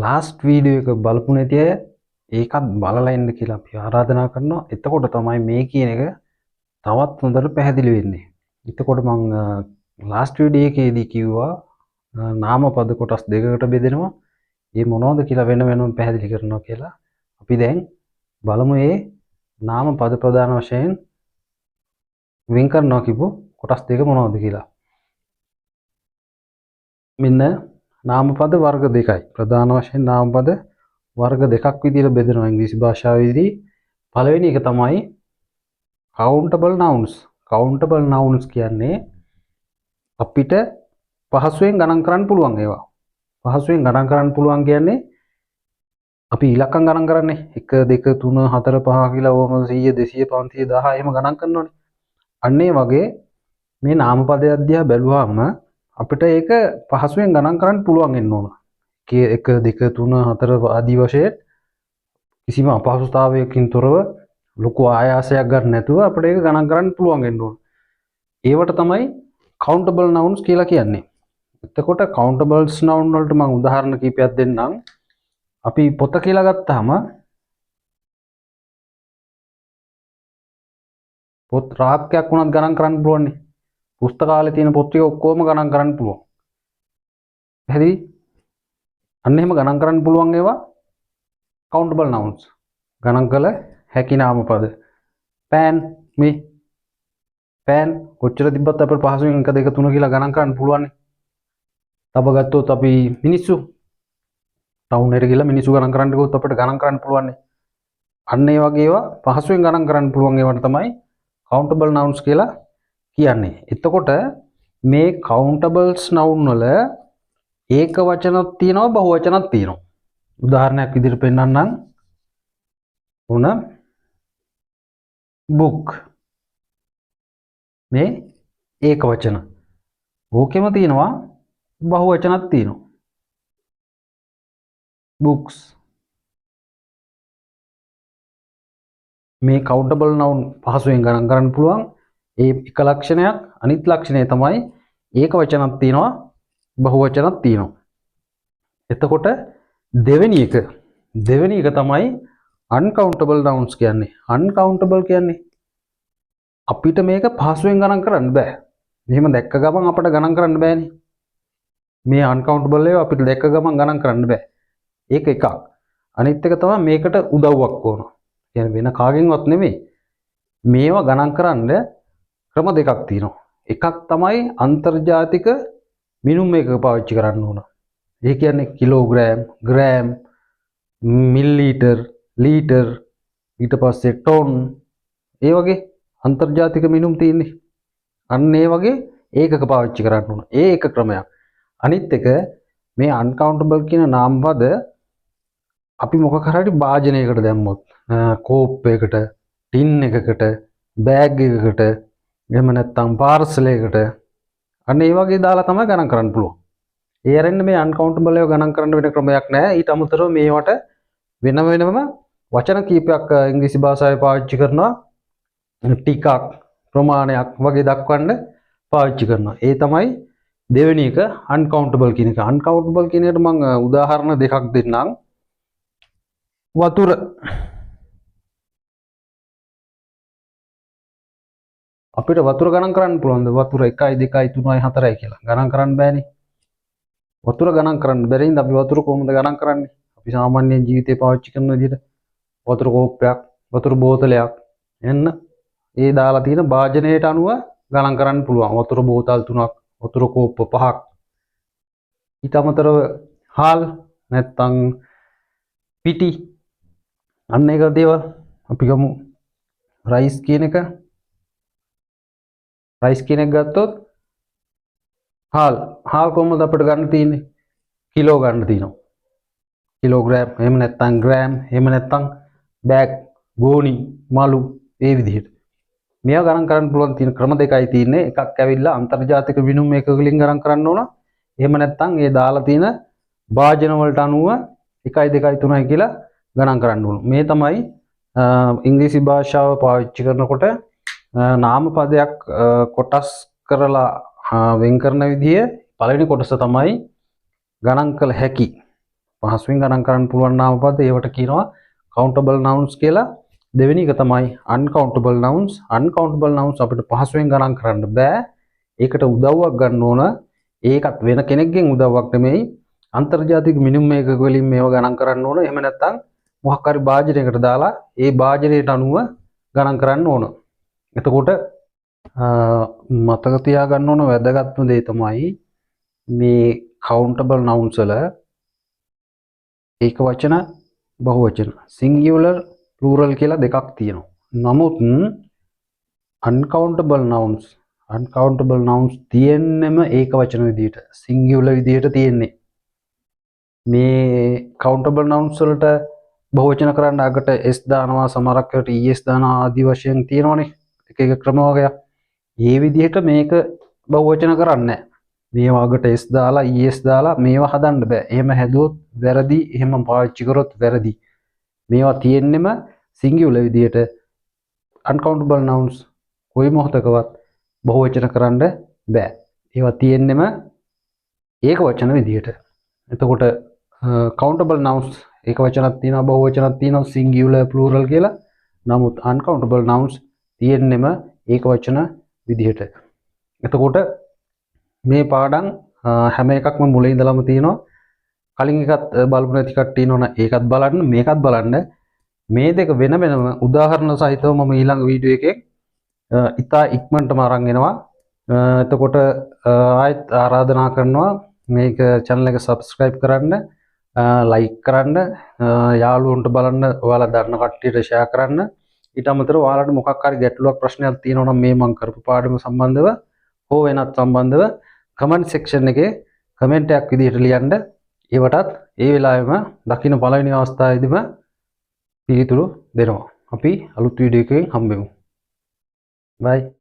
Last video එක බලපු නැති අය ඒකත් බලලා ඉන්න කියලා අපි ආරාධනා කරනවා. එතකොට තමයි මේ කියන එක තවත් හොඳට පැහැදිලි වෙන්නේ. එතකොට මම ලාස්ට් වීඩියෝ එකේදී කිව්වා නාමපද කොටස් දෙකකට බෙදෙනවා. ඒ මොනවද කියලා වෙන වෙනම පැහැදිලි කරනවා කියලා. අපි දැන් බලමු මේ නාමපද ප්‍රධාන වශයෙන් වෙන් කරනවා කියපු කොටස් දෙක මොනවද කියලා. මෙන්න නාමපද වර්ග දෙකයි. ප්‍රධාන වශයෙන් නාමපද වර්ග දෙකක් විදිහට බෙදෙනවා ඉංග්‍රීසි භාෂාවේදී. පළවෙනි එක තමයි countable nouns. countable nouns කියන්නේ අපිට පහසුවෙන් ගණන් කරන්න පුළුවන් ඒවා. පහසුවෙන් ගණන් කරන්න පුළුවන් කියන්නේ අපි ඉලක්කම් ගණන් කරන්නේ 1 2 3 4 5 කියලා ඕම 100 200 500 1000 එහෙම ගණන් කරනෝනේ. අන්න ඒ වගේ මේ නාමපදයක් දිහා බැලුවාම අපිට ඒක පහසුවෙන් ගණන් කරන්න පුළුවන් වෙන්න ඕන. 1 2 3 4 ආදී වශයෙන් කිසිම අපහසුතාවයකින් තොරව ලොකු ආයාසයක් ගන්න නැතුව අපිට ඒක ගණන් කරන්න පුළුවන් වෙන්න ඕන. ඒවට තමයි countable nouns කියලා කියන්නේ. එතකොට countables noun වලට මම උදාහරණ කිහිපයක් දෙන්නම්. අපි පොත කියලා ගත්තාම පොත් රාක්කයක් වුණත් ගණන් කරන්න පුළුවන් නේ. පුස්තකාලේ තියෙන පොත් ටික ඔක්කොම ගණන් කරන්න පුළුවන්. පැහැදිලි? අන්න එහෙම ගණන් කරන්න පුළුවන් ඒවා countable nouns. ගණන් කළ හැකි නාමපද. pan මේ pan කොච්චර තිබ්බත් අපිට පහසුවෙන් 1 2 3 කියලා ගණන් කරන්න පුළුවන් නේ. තව ගත්තොත් අපි මිනිස්සු ටවුන් එකට ගිහලා මිනිස්සු ගණන් කරන්න ගියොත් අපිට ගණන් කරන්න පුළුවන් නේ. අන්න ඒ වගේ ඒවා පහසුවෙන් ගණන් කරන්න පුළුවන් ඒවට තමයි countable nouns කියලා කියන්නේ. එතකොට මේ countables noun වල ඒක වචනක් තියෙනවා බහු වචනක් තියෙනවා. උදාහරණයක් විදිහට පෙන්නන්නම්. උන book මේ ඒක වචන. ඕකෙම තියෙනවා බහු වචනක් තියෙනවා. books මේ countable noun පහසුවෙන් ගණන් කරන්න පුළුවන්. ඒ එක ලක්ෂණයක්. අනිත් ලක්ෂණය තමයි ඒක වචනක් තියෙනවා බහු වචනක් තියෙනවා. එතකොට දෙවෙනි එක තමයි uncountable nouns කියන්නේ. uncountable කියන්නේ අපිට මේක පහසුවෙන් ගණන් කරන්න බෑ. මෙහෙම දැක්ක ගමන් අපිට ගණන් කරන්න බෑනේ. මේ uncountable ඒවා අපිට දැක්ක ගමන් ගණන් කරන්න බෑ. ඒක එකක්. අනිත් එක තමයි මේකට උදව්වක් ඕන. කියන්නේ වෙන කාගෙන්වත් නෙමෙයි. මේවා ගණන් කරන්න ක්‍රම දෙකක් තියෙනවා. එකක් තමයි අන්තර්ජාතික මිනුම් එකක පාවිච්චි කරන්න ඕන. ඒ කියන්නේ කිලෝග්‍රෑම්, ග්‍රෑම්, මිලිලීටර්, ලීටර්, ඊට පස්සේ ටොන්, ඒ වගේ අන්තර්ජාතික මිනුම් තියෙන්නේ. අන්න ඒ වගේ ඒකක පාවිච්චි කරන්න ඕන. ඒ එක ක්‍රමයක්. අනිත් එක මේ uncountable කියන නාමපද අපි මොකක් හරි භාජනයකට දැම්මොත් කෝප් එකකට, ටින් එකකට, බෑග් එකකට, එහෙම නැත්නම් පාර්සල් එකකට අන්න ඒ වගේ දාලා තමයි ගණන් කරන්න පුළුවන්. ඒ අරින්න මේ uncountable ඒවා ගණන් කරන්න වෙන ක්‍රමයක් නැහැ. ඊට අමතරව මේවට වෙන වෙනම වචන කීපයක් ඉංග්‍රීසි භාෂාවේ පාවිච්චි කරනවා. ටිකක්, ප්‍රමාණයක් වගේ දක්වන්න පාවිච්චි කරනවා. ඒ තමයි දෙවෙනි එක uncountable කියන එක. uncountable කියන එකට මම උදාහරණ දෙකක් දෙන්නම්. වතුර අපිට වතුර ගණන් කරන්න පුළුවන්ද? වතුර 1 2 3 4 කියලා ගණන් කරන්න බෑනේ. වතුර ගණන් කරන්න බැරි හින්දා අපි වතුර කොහොමද ගණන් කරන්නේ? අපි සාමාන්‍ය ජීවිතේ පාවිච්චි කරන විදිහට වතුර කෝප්පයක්, වතුර බෝතලයක් එන්න ඒ දාලා තියෙන භාජනයට අනුව ගණන් කරන්න පුළුවන්. වතුර බෝතල් 3ක්, වතුර කෝප්ප 5ක්. ඊට අමතරව හාල් නැත්තම් පිටි අන්න ඒක දේවල් අපි ගමු රයිස් කියන එක. රයිස් කියන එක ගත්තොත් හාල් කොහොමද අපිට ගන්න තියෙන්නේ? කිලෝ ගන්න තියෙනවා. කිලෝග්‍රෑම්, එහෙම නැත්නම් ග්‍රෑම්, එහෙම නැත්නම් බෑග්, ගෝණි, මලු ඒ විදිහට. මේවා ගණන් කරන්න පුළුවන් තියෙන ක්‍රම දෙකයි තියෙන්නේ. එකක් ඇවිල්ලා අන්තර්ජාතික විනුම් එකක වලින් ගණන් කරන්න ඕන. එහෙම නැත්නම් ඒ දාලා තියෙන භාජන වලට අනුව 1 2 3 කියලා ගණන් කරන්න ඕන. මේ තමයි ඉංග්‍රීසි භාෂාව පාවිච්චි කරනකොට නාමපදයක් කොටස් කරලා වෙන් කරන විදිය. පළවෙනි කොටස තමයි ගණන් කළ හැකි. පහසුවෙන් ගණන් කරන්න පුළුවන් නාමපද ඒවට කියනවා countable nouns කියලා. දෙවෙනි එක තමයි uncountable nouns. uncountable nouns අපිට පහසුවෙන් ගණන් කරන්න බෑ. ඒකට උදව්වක් ගන්න ඕන. ඒකත් වෙන කෙනෙක්ගෙන් උදව්වක් නෙමෙයි. අන්තර්ජාතික මිනිමම් එකක වලින් මේව ගණන් කරන්න ඕන. එහෙම නැත්නම් මොකක් හරි භාජනයකට දාලා ඒ භාජනයට අනුව ගණන් කරන්න ඕන. එතකොට මතක තියාගන්න ඕන වැදගත්ම දේ තමයි මේ countable nouns වල ඒක වචන බහුවචන singular plural කියලා දෙකක් තියෙනවා. නමුත් uncountable nouns තියෙන්නෙම ඒක වචන විදිහට singular විදිහට තියෙන්නේ. මේ countable nouns වලට බහුවචන කරන්න අගට s දානවා, සමහරක් වෙලාවට es දානවා ආදී වශයෙන් තියෙනවනේ එක එක ක්‍රම වගයක්. මේ විදිහට මේක බහුවචන කරන්නේ නැහැ. මේවා අගට s දාලා es දාලා මේවා හදන්න බෑ. එහෙම හැදුවොත් වැරදි. එහෙම පාවිච්චි කරොත් වැරදි. මේවා තියෙන්නෙම singular විදිහට. uncountable nouns කොයි මොහොතකවත් බහුවචන කරන්න බෑ. ඒවා තියෙන්නෙම ඒක වචන විදිහට. එතකොට countable nouns ඒක වචනක් තියෙනවා, බහුවචනක් තියෙනවා, singular plural කියලා. නමුත් uncountable nouns තියෙන්නෙම ඒක වචන විදිහට. එතකොට මේ පාඩම් හැම එකක්ම මුලින් ඉඳලම තියෙනවා. කලින් එකත් බලපු නැති කට්ටිය ඉන්නවනම් ඒකත් බලන්න, මේකත් බලන්න. මේ දෙක වෙන වෙනම උදාහරණ සහිතව මම ඊළඟ වීඩියෝ එකේ ඉතා ඉක්මනටම අරන් එනවා. එතකොට ආයෙත් ආරාධනා කරනවා මේක channel එක subscribe කරන්න, like කරන්න, යාළුවන්ට බලන්න, ඔයාලා දන්න කට්ටියට share කරන්න. ඊට අමතරව ඔයාලට මොකක් හරි ගැටලුවක් ප්‍රශ්නයක් තියෙනවා නම් මේ මම කරපු පාඩම සම්බන්ධව හෝ වෙනත් සම්බන්ධව comment section එකේ comment එකක් විදිහට ලියන්න. ඒවටත් ඒ වෙලාවෙම දකින්න පළවෙනි අවස්ථාවේදීම පිළිතුරු දෙනවා. අපි අලුත් වීඩියෝ එකකින් හම්බෙමු. bye.